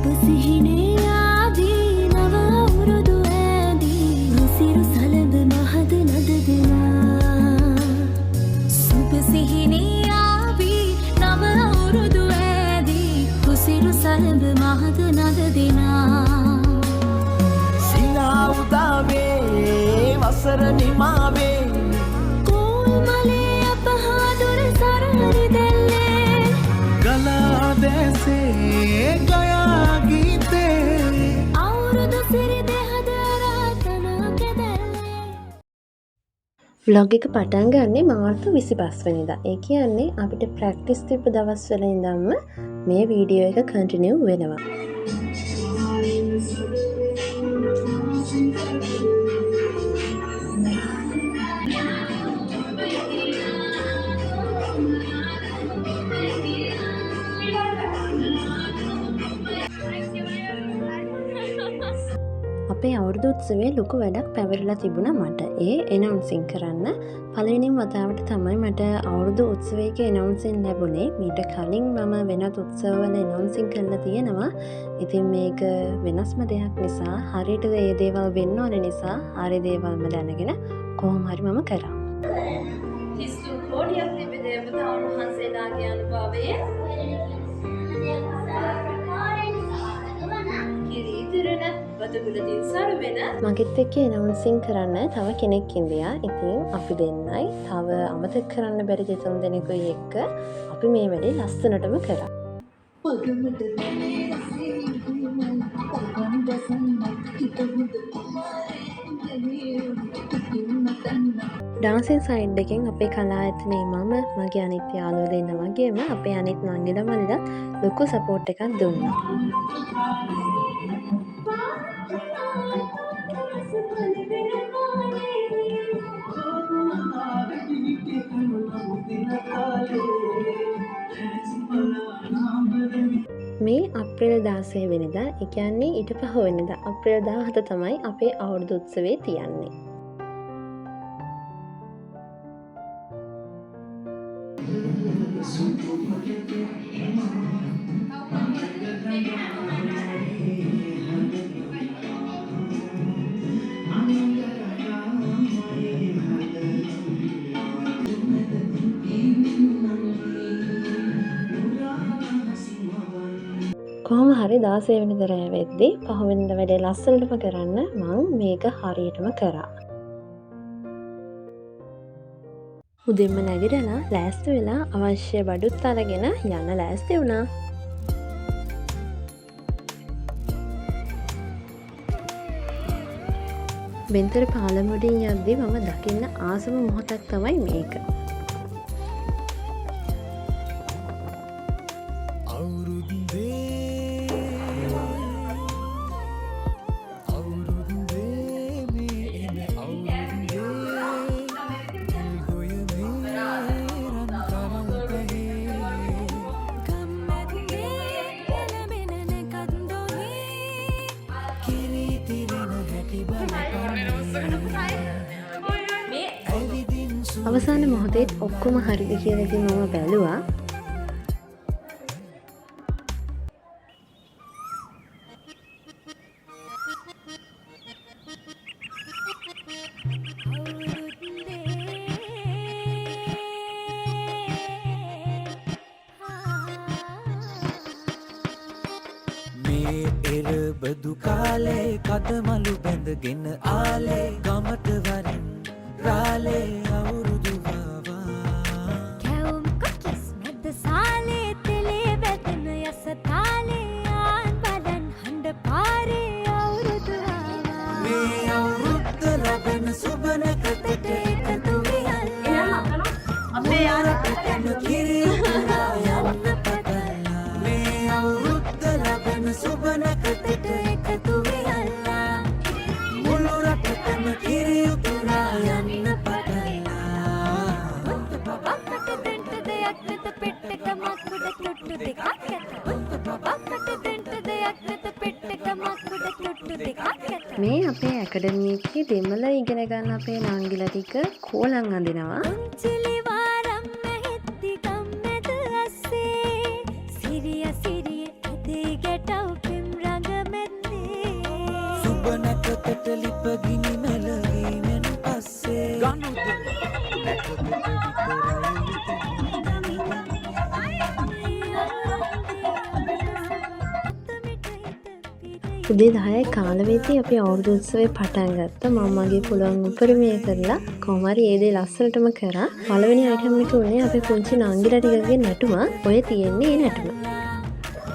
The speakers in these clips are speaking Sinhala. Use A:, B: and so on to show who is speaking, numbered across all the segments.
A: සුබ සිහිනේ ආදී නව අවුරුදු ඈදී හසිරු සලඹ මහද නද දෙනා සුබ සිහිනේ ආදී නව අවුරුදු ඈදී හසිරු සලඹ මහද නද දෙනා
B: සිනා උදාවේ වසර නිමාවේ
A: කෝල් මලේ අපහාදුර සරහරි දෙල්ලේ
B: ගලා දැසේ ගයා ගීතේ
A: අවුරුදු සිරි දෙහද රාතන කැදැල්ලේ.
C: ව්ලොග් එක පටන් ගන්නේ මාර්තු 25 වෙනිදා. ඒ කියන්නේ අපිට ප්‍රැක්ටිස් තිබ්බ දවස්වල ඉඳන්ම මේ වීඩියෝ එක කන්ටිනියු වෙනවා. අපේ අවුරුදු උත්සවයේ ලොකු වැඩක් පැවරලා තිබුණා මට. ඒ එනවුන්සින් කරන්න. පළවෙනිම වතාවට තමයි මට අවුරුදු උත්සවයක එනවුන්සින් ලැබුණේ. මීට කලින් මම වෙනත් උත්සවවල එනවුන්සින් කරලා තියෙනවා. ඉතින් මේක වෙනස්ම දෙයක් නිසා හරියට ඒ දේවල් වෙන්න ඕන නිසා හරි දේවල්ම දැනගෙන කොහොම හරි මම කරා.
D: හිස්තු කෝටියක් තිබෙ දේවතාවුන් වහන්සේලාගේ අනුභවයෙන් කිරීතිරණ වතුගුලතින් සරු වෙන
C: මගෙත් එක්ක එනවුන්සින් කරන්න තව කෙනෙක් ඉන්දියා. ඉතින් අපි දෙන්නයි තව අමතක කරන්න බැරි දෙතුන් දෙනෙකුයි එක්ක අපි මේ වැඩේ ලස්සනටම කරා. ඩාන්සින් සයිඩ් එකෙන් අපේ කලායතනයේ මම මගේ අනිත් යාළුවෝ දෙන්න වගේම අපේ අනිත් නංගිලා මල්ලිලා ලොකු සපෝට් එකක් දුන්නා. මේ අප්‍රේල් 16 වෙනිදා, ඒ කියන්නේ ඊට පහුවෙනිදා අප්‍රේල් 17 තමයි අපේ අවුරුදු උත්සවය තියන්නේ. කොහොම හරි 16 වෙනිදා රෑ වෙද්දී පහුවෙනිදා වැඩේ ලස්සනටම කරන්න මම මේක හරියටම කරා. උදෙන්ම නැගිටලා ලෑස්ති වෙලා අවශ්‍ය බඩුත් අරගෙන යන්න ලෑස්ති වුණා. බෙන්තර පාලමුඩින් යද්දී මම දකින්න ආසම මොහොතක් තමයි මේක. අවසාන මොහොතේත් ඔක්කොම හරිද කියලා ඉතින් මම බැලුවා.
B: මේ එරබදු කාලේ කදමලු බැඳගෙන ආලේ ගමට වරින් රාලේ අවුරුදු වවා
A: කැවුම් කොකිස් මැද සාලේ තෙලේ වැදෙන යස තාලේ ආන් බඩන් හඬ පාරේ අවුරුදු ආවා
B: මේ අවුරුද්ද ලබන සුබනකතට එකතු වියල්ලා අපේ ආරටන කිරි උතුරා යන්න පටන්ලා මේ අවුරුද්ද ලබන සුබනකතට එකතු වියල්ලා මුළු රටටම කිරි උතුරා යන්න පටන්ලා
A: බබකට දෙන්ට දෙයක් නැත පෙට්ටක මකුඩ තොට්ටු දෙකක් ඇත බබකට දෙන්ට දෙයක් නැත පෙට්ටක මකුඩ තොට්ටු දෙකක් ඇත.
C: මේ අපේ ඇකඩමි එකේ දෙමළ ඉගෙන ගන්න අපේ නංගිලා ටික කෝලම් අඳිනවා.
A: උන්චිලි වාරම් මැහෙත්ති ගම් මැද අස්සේ සිරිය සිරිය ඇදේ ගැටව් පෙම්
B: පතට ලිප ගිනි මැලවීමෙන් පස්සේ ගනුදෙනු නැකතට
C: උදේ 10යි කාලවේදී අපි අවුරුදු උත්සවය පටන් ගත්තා. මම මගේ පුළුවන් උපරිමය කරලා කොහොම හරි ඒ දේ ලස්සනටම කරා. පළවෙනි අයිටම් එක උනේ අපේ පුංචි නංගිලා ටිකගේ නැටුම. ඔය තියෙන්නේ ඒ නැටුම.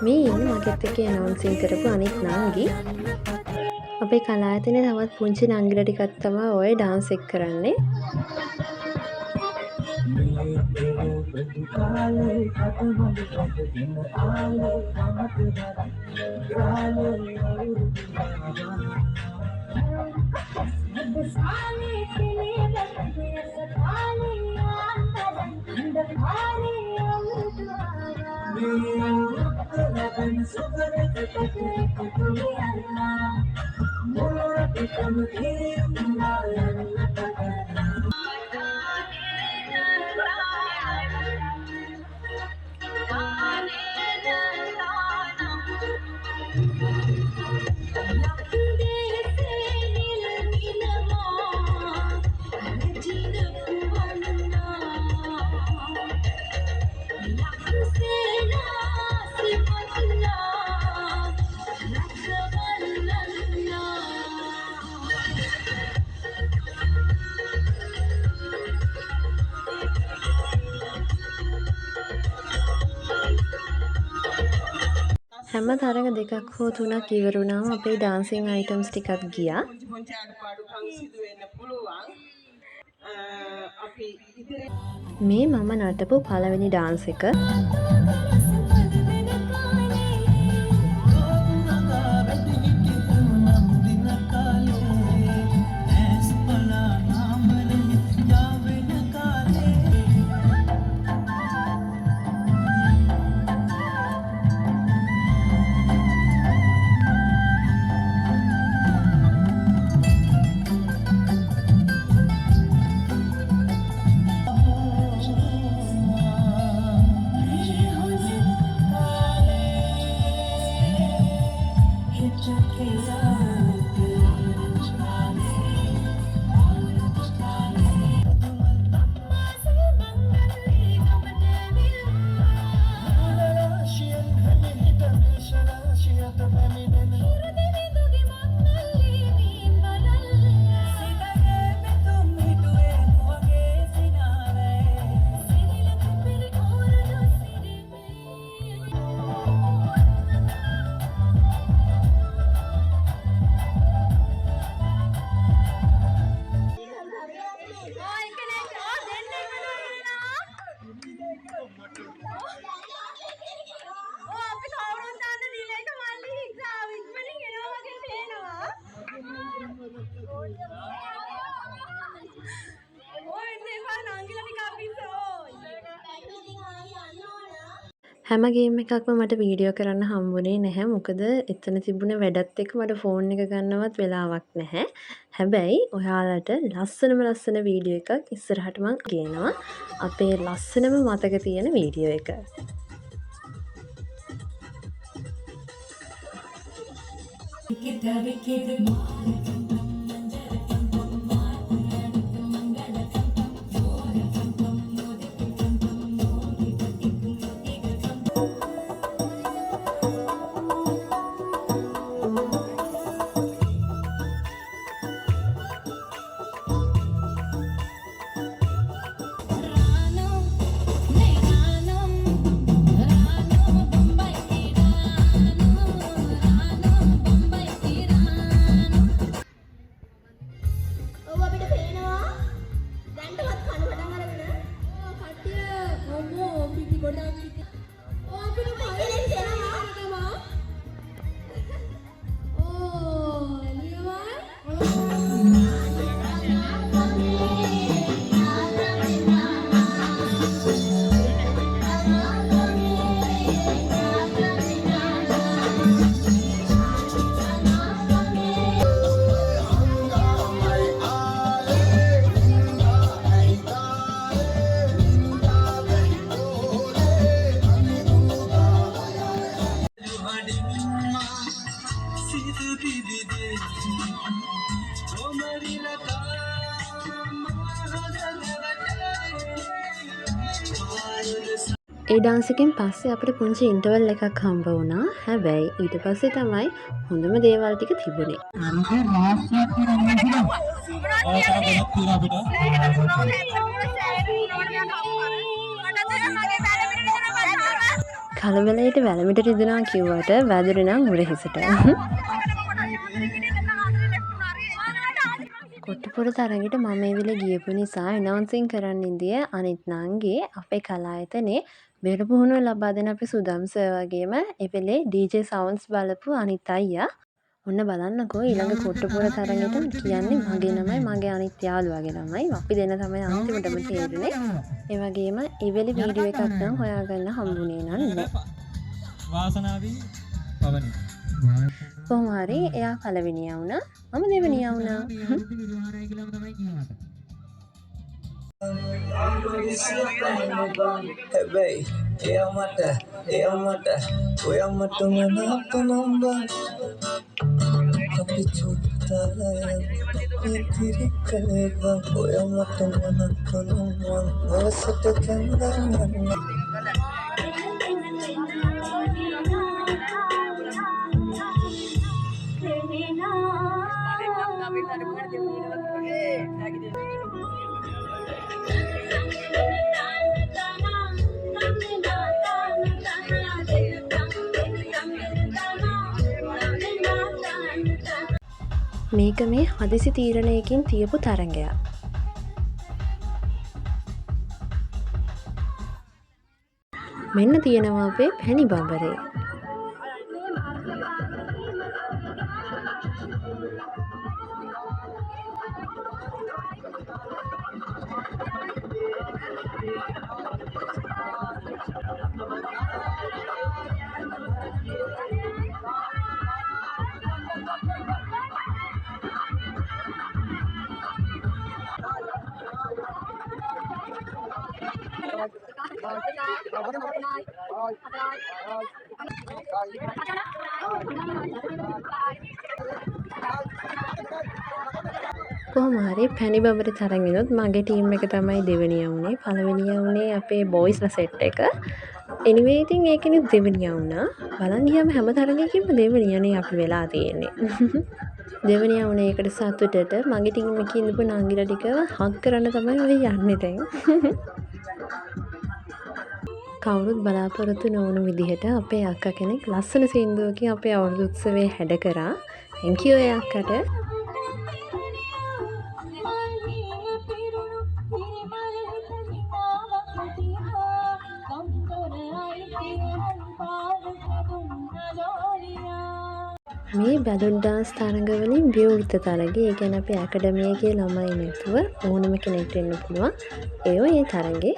C: මේ ඉන්නේ මගෙත් එක්ක ඇනවුන්සින් කරපු අනිත් නංගි. අපේ කලායතනයේ තවත් පුංචි නංගිලා ටිකක් තමයි ඔය ඩාන්ස් එක කරන්නේ. හැම තරඟ දෙකක් හෝ තුනක් ඉවරුණාම අපේ ඩාන්සින් අයිටම්ස් ටිකක් ගියා.
E: පුංචි අඩපාඩුකම් සිදු වෙන්න පුළුවන්. අපි ඉදිරි
C: මේ මම නටපු පළවෙනි ඩාන්ස් එක. හැම ගේම් එකක්ම මට වීඩියෝ කරන්න හම්බුනේ නැහැ. මොකද එතන තිබුණ වැඩත් එක්ක මට ෆෝන් එක ගන්නවත් වෙලාවක් නැහැ. හැබැයි ඔයාලට ලස්සන වීඩියෝ එකක් ඉස්සරහට මං ගේනවා. අපේ ලස්සනම මතක තියෙන වීඩියෝ එක. ඒ ඩාන්සකින් පස්සේ අපිට පුංචි ඉන්ටර්වල් එකක් හම්බ වුණා. හැබැයි ඊට පස්සේ තමයි හොඳම දේවල් ටික තිබුණේ. කලබලයට වැලමිට රිදෙනවා කිව්වට වැදුරේ නම් උර හිසට. කොට්ටපොර තරගෙට මම ඒ වෙලේ ගියපු නිසා ඇනවුන්සින් කරන්න ඉඳිය අනිත් නංගි අපේ කලායතනේ බෙර පුහුණුව ලබා දෙන අපේ සුදම් සර් වගේම ඒ වෙලේ DJ සවුන්ඩ්ස් බලපු අනිත් අයියා. ඔන්න බලන්නකෝ ඊළඟ කොට්ටපොර තරගෙට කියන්නේ මගේ නමයි මගේ අනිත් යාළුවාගේ නමයි. අපි දෙන්න තමයි අන්තිමටම තේරුනේ. ඒ වගේම ඒ වෙලේ වීඩියෝ එකක් නම් හොයාගන්න හම්බුනේ නෑ.
F: වාසනාවී පවනි.
C: කොහොම හරි එයා පළවෙනියා වුණා. මම දෙවෙනියා වුණා.
B: හැබැයි එයාමට ඔයාමට මනපනම්බ අපි චුත්තල ඉතිරි කළේවා ඔයාමට මනපනම්බ ඔසට කැන්දන්න
C: මේක මේ හදිසි තීරණයකින් තියපු තරඟයක්. මෙන්න තියෙනවා අපේ පැණි බඹරේ. කොහොම හරි පැණි බඹරේ තරඟිනුත් මගේ ටීම් එක තමයි දෙවෙනියා වුණේ. පළවෙනියා වුණේ අපේ බොයිස්ලා සෙට් එක. anyway ඉතින් ඒකෙනුත් දෙවෙනියා වුණා. බලන් ගියාම හැම තරඟයකින්ම දෙවෙනියානේ අපි වෙලා තියෙන්නේ. දෙවෙනියා වුණේ ඒකට සතුටට මගේ ටීම් එකේ ඉඳපු නංගිලා ටිකව හග් කරන්න තමයි ඔය යන්නේ දැන්. කවුරුත් බලාපොරොත්තු නොවුණු විදිහට අපේ අක්කා කෙනෙක් ලස්සන සින්දුවකින් අපේ අවුරුදු උත්සවය හැඩ කරා. thank you ඒ අක්කට. මේ බැලුන් ඩාන්ස් තරඟවලින් විවෘත තරඟ. ඒ කියන්නේ අපේ ඇකඩමි එකේ ළමයි නැතුව ඕනම කෙනෙක්ට එන්න පුළුවන්. ඒ තරඟේ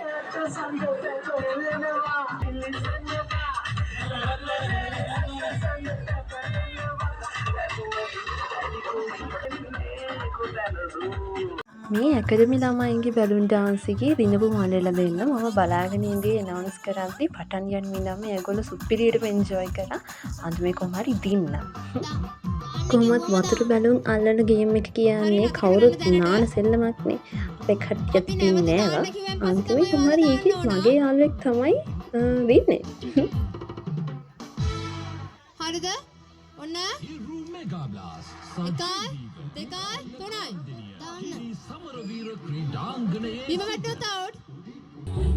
C: මේ ඇකඩමි ළමයින්ගේ බැලුන් ඩාන්ස් එකේ දිනපු මණ්ඩල දෙන්න මම බලාගෙන ඉඳී ඇනවුන්ස් කරද්දි පටන් ගන්න ඉඳන්ම ඒගොල්ලෝ සුපිරියට එන්ජොයි කරා. අන්තිමේ කොහොම හරි දින්න. කොහොමත් වතුර බැලුන් අල්ලන ගේම් එක කියන්නේ කවුරුත් නාන සෙල්ලමක්නේ. අපේ කට්ටියක් දින්නේ නෑව. අන්තිමේ කොහොම හරි ඒකෙත් මගේ යාළුවෙක් තමයි දින්නේ.
G: හරිද? ඔන්න 1 2 3යි.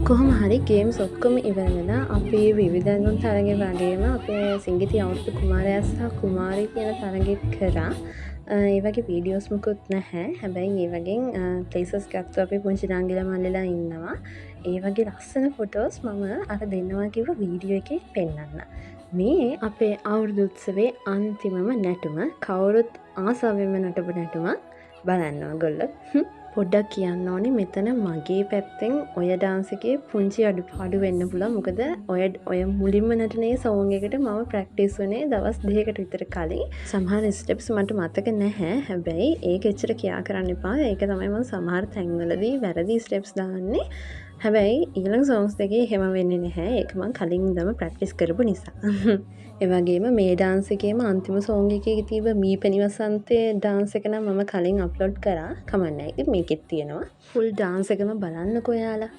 C: කොහොම හරි ගේම්ස් ඔක්කොම ඉවර වෙලා අපි විවිධ ඇඳුම් තරඟ වගේම අපේ සිංගිති අවුරුදු කුමාරයා සහ කුමාරී කියන තරගෙත් කරා. ඒ වගේ වීඩියෝස් මොකුත් නැහැ. හැබැයි ඒ වගේ ප්ලේසස් ගත්තු අපේ පුංචි නංගිලා මල්ලිලා ඉන්නවා. ඒ වගේ ලස්සන ෆොටෝස් මම අර දෙන්නවා කිව්ව වීඩියෝ එකේ පෙන්නන්න. මේ අපේ අවුරුදු උත්සවයේ අන්තිමම නැටුම කවුරුත් ආසාවෙන්ම නටපු නැටුමක්. බලන්න ඔයගොල්ලෝ. පොඩ්ඩක් කියන්න ඕනේ මෙතන මගේ පැත්තෙන් ඔය ඩාන්ස් එකේ පුංචි අඩුපාඩු වෙන්න පුළුවන්. මොකද ඔය මුලින්ම නටනේ සෝන් එකට මම ප්‍රැක්ටිස් වුණේ දවස් 2කට විතර කලින්. සමහර ස්ටෙප්ස් මට මතක නැහැ. හැබැයි ඒක එච්චර කියා කරන්න එපා. ඒක තමයි මම සමහර තැන්වලදී වැරදි ස්ටෙප්ස් දාන්නේ. හැබැයි ඊළඟ සෝන්ස් දෙකේ එහෙම වෙන්නේ නැහැ. ඒක මං කලින් ඉඳන්ම ප්‍රැක්ටිස් කරපු නිසා. ඒ වගේම මේ ඩාන්ස් එකේම අන්තිම සෝංග් එකේ තිබ්බ මී පෙනිවසන්තේ ඩාන්ස් එක නම් මම කලින් අප්ලෝඩ් කරා. කමක් නැහැ. ඉතින් මේකෙත් තියෙනවා. ෆුල් ඩාන්ස් එකම බලන්නකෝ යාලා.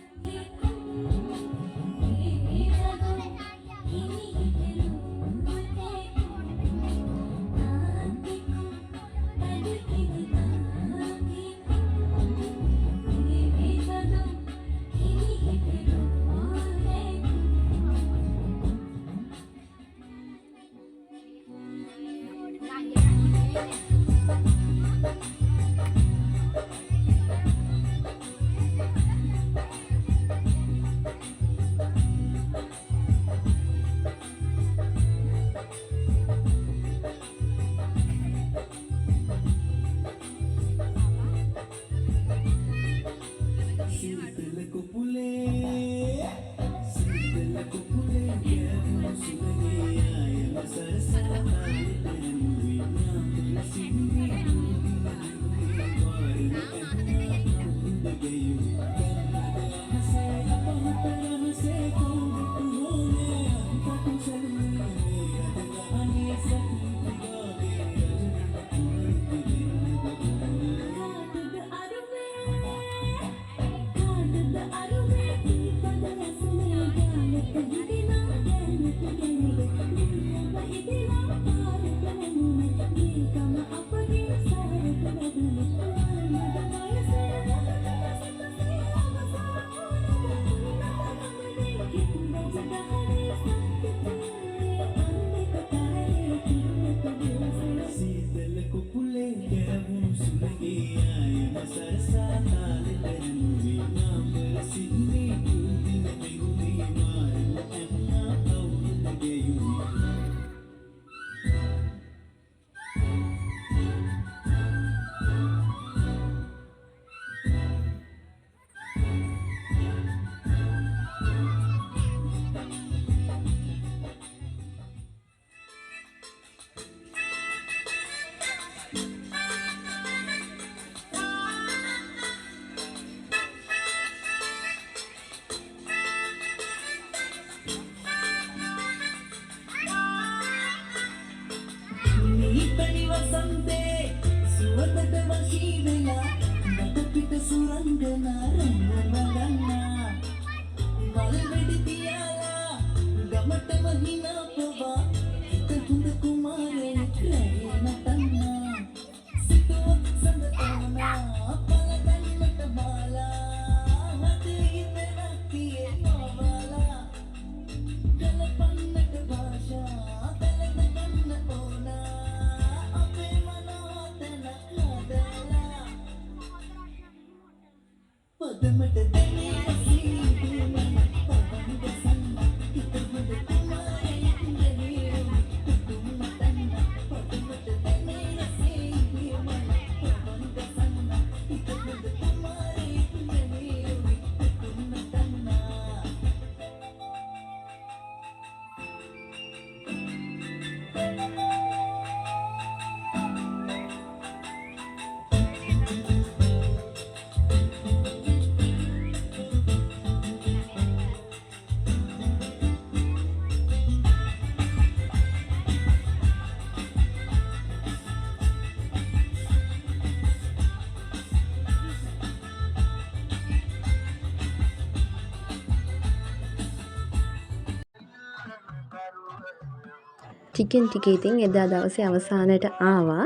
C: ටිකෙන් ටික ඉතින් එදා දවසේ අවසානයට ආවා.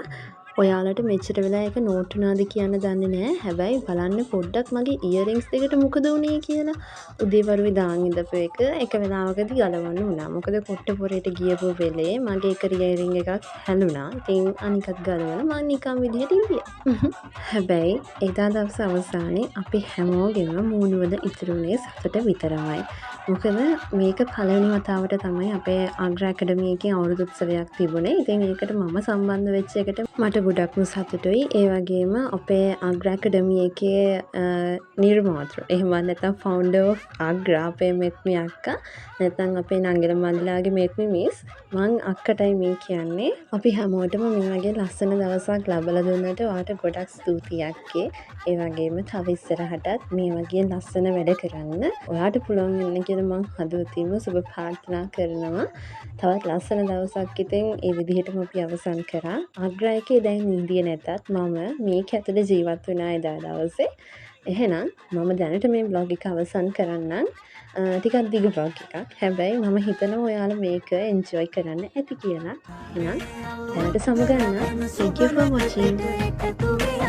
C: ඔයාලට මෙච්චර වෙලා එක නෝට් වුණාද කියන්න දන්නේ නැහැ. හැබැයි බලන්න පොඩ්ඩක් මගේ ඉයරින්ග්ස් දෙකට මොකද වුනේ කියලා. උදේවරුේ දාන් ඉඳපු එක වෙලාවකදී ගලවන්න වුණා. මොකද කොට්ට පොරේට ගියපු වෙලේ මගේ එක ඉයරින්ග් එකක් හැලුණා. ඉතින් අනිකත් ගලවලා මම නිකන් විදියට ඉඳියා. හැබැයි එදා දවස් අවසානයේ අපි හැමෝගෙම මූණවල ඉතුරුනේ සතුට විතරමයි. මොකද මේක පළවෙනි වතාවට තමයි අපේ අග්‍ර ඇකඩමි එකේ අවුරුදු උත්සවයක් තිබුණේ. ඉතින් ඒකට මම සම්බන්ධ වෙච්ච එකට මට ගොඩක්ම සතුටුයි. ඒ වගේම අපේ අග්‍ර ඇකඩමි එකේ නිර්මාතෘ එහෙම නැත්නම් ෆවුන්ඩර් ඔෆ් අග්‍ර අපේ මෙත්මි අක්කා නැත්නම් අපේ නංගිල මල්ලාගේ මෙත්මි මිස් මං අක්කටයි මේ කියන්නේ. අපි හැමෝටම මේ වගේ ලස්සන දවසක් ලබලා දුන්නට ඔයාට ගොඩක් ස්තුතියි අක්කේ. ඒ වගේම තව ඉස්සරහටත් මේ වගේ ලස්සන වැඩ කරන්න ඔයාට පුළුවන් වෙන්න කියලා මං හදවතින්ම සුබ ප්‍රාර්ථනා කරනවා. තවත් ලස්සන දවසක් ඉතින් ඒ විදිහටම අපි අවසන් කරා. අග්‍ර එකේ දැන් ඉන්දිය නැතත් මම මේක ඇතුලේ ජීවත් වෙනා එදා දවසේ. එහෙනම් මම දැනට මේ බ්ලොග් එක අවසන් කරන්නම්. ටිකක් දිග බ්ලොග් එකක්. හැබැයි මම හිතනවා ඔයාලා මේක එන්ජොයි කරන්න ඇති කියලා. එහෙනම් දැනට සමගන්න. Thank you for watching.